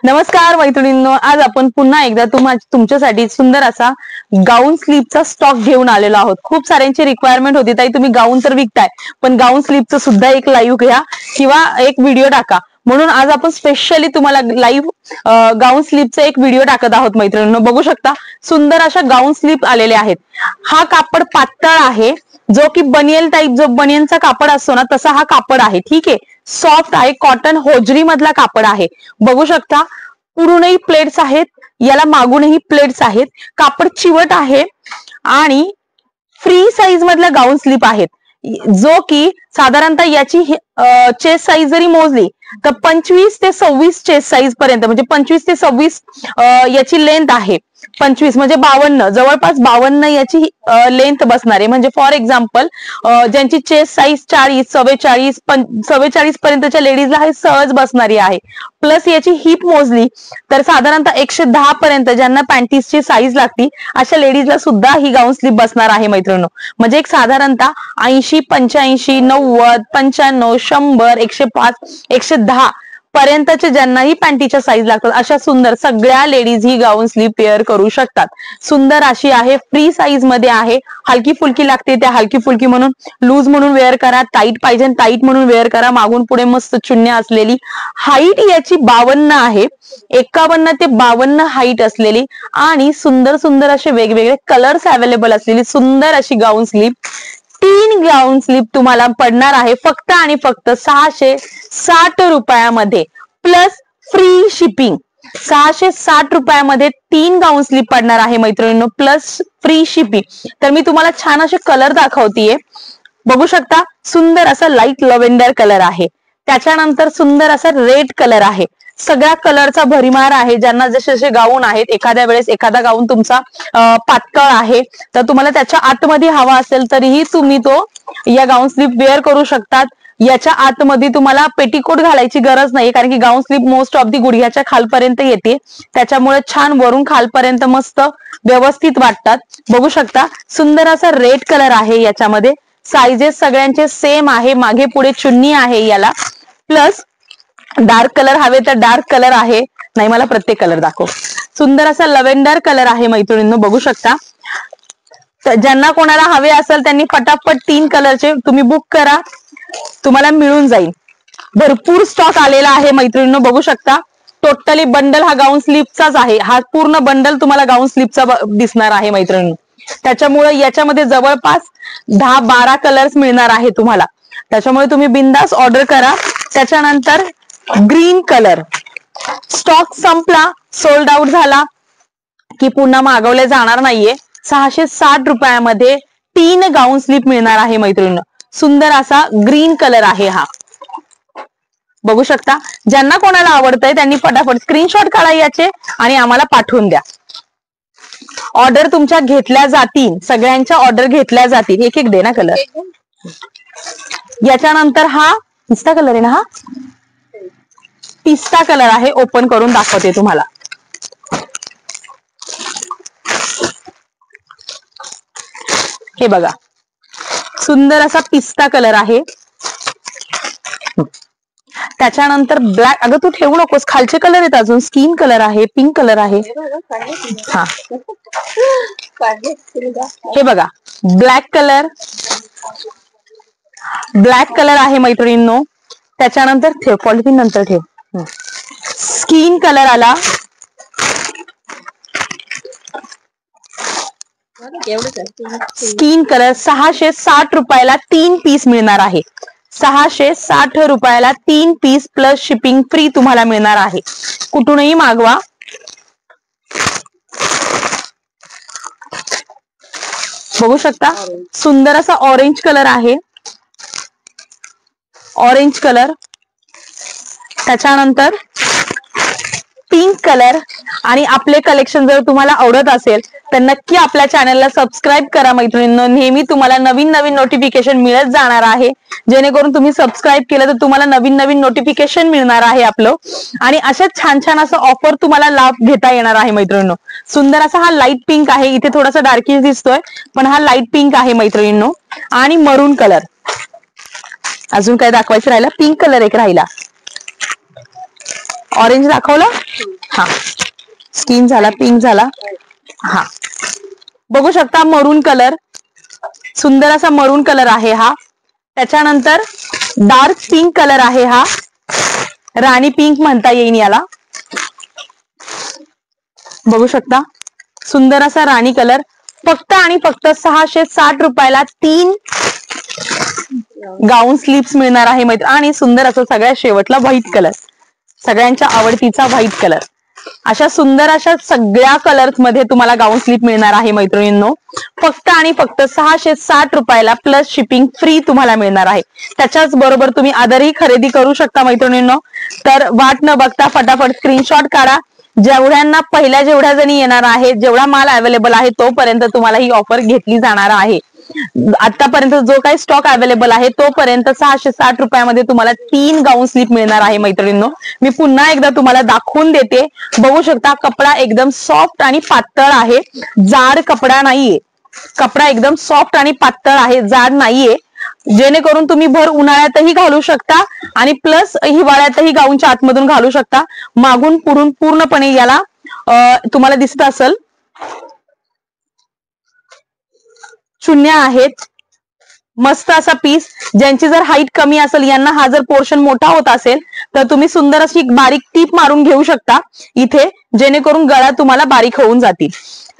नमस्कार मैत्रिणींनो, आज आपण पुन्हा एकदा तुमच्यासाठी सुंदर असा गाऊन स्लीपचा स्टॉक घेऊन आलेलो आहोत. खूप साऱ्यांची रिक्वायरमेंट होती, ताई तुम्ही गाऊन तर विकताय पण गाऊन स्लीपचं सुद्धा एक लाईव्ह घ्या किंवा एक व्हिडिओ टाका. म्हणून आज आपण स्पेशली तुम्हाला लाईव्ह गाऊन स्लीपचा एक व्हिडिओ टाकत आहोत. मैत्रिणींनो बघू शकता, सुंदर अशा गाऊन स्लीप आलेले आहेत. हा कापड पातळ आहे, जो की बनियन टाईप, जो बनियनचा कापड असतो ना तसा हा कापड आहे. ठीक आहे, सॉफ्ट आहे, कॉटन होजरी मधला कापड आहे. बघू शकता, पूर्णही प्लेट्स आहेत, याला मागूनही प्लेट्स आहेत. कापड चिवट आहे आणि फ्री साईज मधला गाऊन स्लीप आहेत, जो की साधारणतः याची चेस्ट साईज जरी मोजली तर 25 ते 26 चेस्ट साईज पर्यंत, म्हणजे 25 ते 26 याची लेंथ आहे. 25 म्हणजे 52, जवळपास 52 याची लेंथ बसणार आहे. म्हणजे फॉर एक्झाम्पल ज्यांची चेस्ट साईज 40, 44 पर्यंतच्या लेडीजला हे सहज बसणारी आहे. प्लस याची हिप मोजली तर साधारणतः 110 पर्यंत ज्यांना पॅन्टीजची साईज लागती अशा लेडीजला सुद्धा ही गाऊन स्लीप बसणार आहे मैत्रिणींनो. म्हणजे एक साधारणतः 80, 85, 90, 95, 100, 105, 110 पर्यंतचे ज्यांनाही पॅन्टीच्या साईज लागतात अशा सुंदर सगळ्या लेडीज ही गाऊन स्लीप वेअर करू शकतात. सुंदर अशी आहे, फ्री साईज मध्ये आहे. हलकी फुलकी लागते त्या हलकी फुलकी म्हणून, लूज म्हणून वेअर करा, टाईट पाहिजे टाईट म्हणून वेअर करा. मागून पुढे मस्त चुन्या असलेली, हाईट याची 52 आहे, 51 ते 52 हाईट असलेली आणि सुंदर सुंदर असे वेगवेगळे कलर्स अवेलेबल असलेली सुंदर अशी गाऊन स्लीप. 3 गाऊन स्लीप तुम्हाला पडणार आहे फक्त आणि फक्त 660 रुपयामध्ये प्लस फ्री शिपिंग. 660 रुपयामध्ये 3 गाऊन स्लीप पडणार आहे मैत्रिणींनो, प्लस फ्री शिपिंग. तर मी तुम्हाला छान असे कलर दाखवतीये. बघू शकता, सुंदर असा लाईट लव्हेंडर कलर आहे, त्याच्यानंतर सुंदर असा रेड कलर आहे. सगळ्या कलरचा भरीमार आहे. ज्यांना जसे जसे गाऊन आहेत, एखाद्या वेळेस एखादा गाऊन तुमचा पातळ आहे तर तुम्हाला त्याच्या आतमध्ये हवा असेल तरीही तुम्ही तो या गाऊन स्लीप वेअर करू शकतात. याच्या आतमध्ये तुम्हाला पेटीकोट घालायची गरज नाही, कारण की गाऊन स्लीप मोस्ट ऑफ दी गुडघ्याच्या खालपर्यंत येते, त्याच्यामुळे छान वरून खालपर्यंत मस्त व्यवस्थित वाटतात. बघू शकता, सुंदर असा रेड कलर आहे. याच्यामध्ये साईजेस सगळ्यांचे सेम आहे, मागे पुढे चुन्नी आहे याला. प्लस डार्क कलर हवे तर डार्क कलर आहे, नाही मला प्रत्येक कलर दाखव. सुंदर असा लव्हेंडर कलर आहे मैत्रिणींनो, बघू शकता. ज्यांना कोणाला हवे असेल त्यांनी फटाफट 3 कलरचे तुम्ही बुक करा, तुम्हाला मिळून जाईल. भरपूर स्टॉक आलेला आहे मैत्रिणींनो, बघू शकता. टोटली बंडल हा गाऊन स्लीपचाच आहे. हा पूर्ण बंडल तुम्हाला गाऊन स्लीपचा दिसणार आहे मैत्रिणींनो. त्याच्यामुळे याच्यामध्ये जवळपास 10-12 कलर्स मिळणार आहे तुम्हाला. त्याच्यामुळे तुम्ही बिंदास ऑर्डर करा. त्याच्यानंतर ग्रीन कलर स्टॉक संपला, सोल्ड आउट झाला की पुन्हा मागवले जाणार नाहीये. 660 रुपयामध्ये 3 गाऊन स्लीप मिळणार आहे मैत्रिणींनो. सुंदर असा ग्रीन कलर आहे हा, बघू शकता. ज्यांना कोणाला आवडतंय त्यांनी फटाफट स्क्रीनशॉट काढा याचे आणि आम्हाला पाठवून द्या. ऑर्डर तुमच्या घेतल्या जातील, सगळ्यांच्या ऑर्डर घेतल्या जातील. एक एक दे ना कलर. याच्यानंतर हा पिस्ता कलर आहे ना, हा पिस्ता कलर आहे. ओपन करून दाखवते तुम्हाला. हे बघा, सुंदर असा पिस्ता कलर आहे. त्याच्यानंतर ब्लॅक, अगं तू ठेवू नकोस, खालचे कलर आहेत अजून. स्किन कलर आहे, पिंक कलर आहे. हा हे बघा, ब्लॅक कलर आहे मैत्रिणींनो. त्याच्यानंतर ठेव, पॉलिथिन नंतर ठेव. स्किन कलर आला. स्किन कलर 660 रुपयाला 3 पीस मिळणार आहे. 660 रुपयाला 3 पीस प्लस शिपिंग फ्री तुम्हाला मिळणार आहे. कुठूनही मागवा. बघू शकता, सुंदर असा ऑरेंज कलर आहे, ऑरेंज कलर. त्याच्यानंतर पिंक कलर. आणि आपले कलेक्शन जर तुम्हाला आवडत असेल तर नक्की आपल्या चॅनलला सबस्क्राईब करा मैत्रिणींनो. नेहमी तुम्हाला नवीन नवीन नोटिफिकेशन मिळत जाणार आहे, जेणेकरून तुम्ही सबस्क्राईब केलं तर तुम्हाला नवीन नवीन नोटिफिकेशन मिळणार आहे आपलं. आणि अशाच छान छान असं ऑफर तुम्हाला लाभ घेता येणार आहे मैत्रिणींनो. सुंदर असा हा लाईट पिंक आहे, इथे थोडासा डार्किश दिसतोय पण हा लाईट पिंक आहे मैत्रिणींनो. आणि मरून कलर. अजून काय दाखवायचं राहिला, पिंक कलर एक राहिला. ऑरेंज दाखवलं, हा स्किन झाला, पिंक झाला, हा बघू शकता मरून कलर, सुंदर असा मरून कलर आहे हा. त्याच्यानंतर डार्क पिंक कलर आहे हा, राणी पिंक म्हणता येईल याला. बघू शकता सुंदर असा राणी कलर. फक्त आणि फक्त 660 रुपयाला 3 गाऊन स्लीव्स मिळणार आहे मैत्री. आणि सुंदर असं सगळ्यात शेवटला व्हाईट कलर, सगळ्यांच्या आवडतीचा व्हाईट कलर. अशा सुंदर अशा सगळ्या कलर्स मध्ये तुम्हाला गाऊन स्लीप मिळणार आहे मैत्रिणींनो. फक्त आणि फक्त 660 रुपयाला प्लस शिपिंग फ्री तुम्हाला मिळणार आहे. त्याच्याच बरोबर तुम्ही अदरही खरेदी करू शकता मैत्रिणींनो. तर वाट न बघता फटाफट स्क्रीनशॉट काढा. जेवढ्यांना पहिल्या जेवढ्या जणी येणार आहे, जेवढा माल अवेलेबल आहे तोपर्यंत तुम्हाला ही ऑफर घेतली जाणार आहे. आतापर्यंत जो काही स्टॉक अवेलेबल आहे तोपर्यंत 660 रुपयामध्ये तुम्हाला 3 गाऊन स्लीप मिळणार आहे मैत्रिणींनो. मी पुन्हा एकदा तुम्हाला दाखवून देते. बघू शकता कपडा एकदम सॉफ्ट आणि पातळ आहे, जाड कपडा नाहीये. कपडा एकदम सॉफ्ट आणि पातळ आहे, जाड नाहीये. जेणेकरून तुम्ही भर उन्हाळ्यातही घालू शकता आणि प्लस हिवाळ्यातही गाऊनच्या आतमधून घालू शकता. मागून पुढून पूर्णपणे याला तुम्हाला दिसत असेल शून्य आहेत. मस्त असा पीस. ज्यांची जर हाईट कमी असेल, यांना हा जर पोर्शन मोठा होत असेल तर तुम्ही सुंदर अशी बारीक टीप मारून घेऊ शकता इथे, जेणेकरून गळा तुम्हाला बारीक होऊन जातील.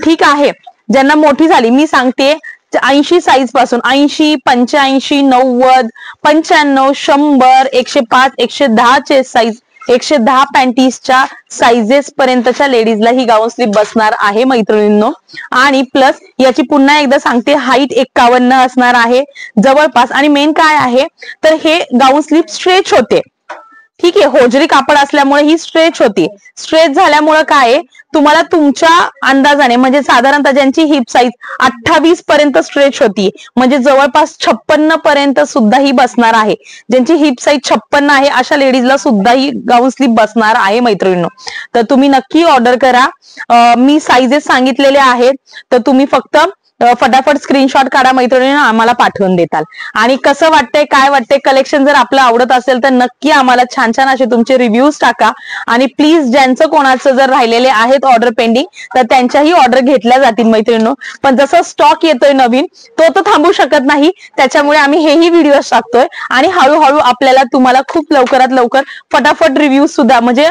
ठीक आहे. ज्यांना मोठी झाली, मी सांगते 80 साईज पासून 80, 85, 90, 95, 100, 105, 110 चेस्ट साईज, 110 पॅन्टीजच्या साईजेस पर्यंतच्या लेडीजला ही गाऊन स्लीप बसणार आहे मैत्रिणींनो. आणि प्लस याची पुन्हा एकदा सांगते हाईट 51 असणार आहे जवळपास. आणि मेन काय आहे तर हे गाऊन स्लीप स्ट्रेच होते. ठीक आहे, होजरी कापड असल्यामुळे ही स्ट्रेच होती. स्ट्रेच झाल्यामुळे काय तुम्हाला तुमच्या अंदाजाने म्हणजे साधारणतः ज्यांची हिप साईज 28 पर्यंत स्ट्रेच होती, म्हणजे जवळपास 56 पर्यंत सुद्धा ही बसणार आहे. ज्यांची हिप साईज 56 आहे अशा लेडीजला सुद्धा ही गाऊन स्लीप बसणार आहे मैत्रिणींनो. तर तुम्ही नक्की ऑर्डर करा. मी साईजेस सांगितलेले आहेत, तर तुम्ही फक्त फटाफट स्क्रीनशॉट काढा मैत्रिणींनो, आम्हाला पाठवून देताल. आणि कसं वाटतंय, काय वाटतंय कलेक्शन, जर आपलं आवडत असेल तर नक्की आम्हाला छान छान असे तुमचे रिव्ह्यूज टाका. आणि प्लीज ज्यांचं कोणाचं जर राहिलेले आहेत ऑर्डर पेंडिंग तर त्यांच्याही ऑर्डर घेतल्या जातील मैत्रिणींनो. पण जसं स्टॉक येतोय नवीन तो तर थांबू शकत नाही, त्याच्यामुळे आम्ही हेही व्हिडिओ टाकतोय. आणि हळूहळू आपल्याला तुम्हाला खूप लवकरात लवकर फटाफट रिव्ह्यू सुद्धा म्हणजे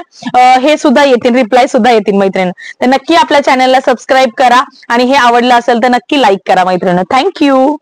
हे सुद्धा येतील, रिप्लाय सुद्धा येतील मैत्रिणींनो. तर नक्की आपल्या चॅनलला सबस्क्राईब करा आणि हे आवडलं असेल तर नक्की लाईक करा मैत्रिणींनो. थँक्यू.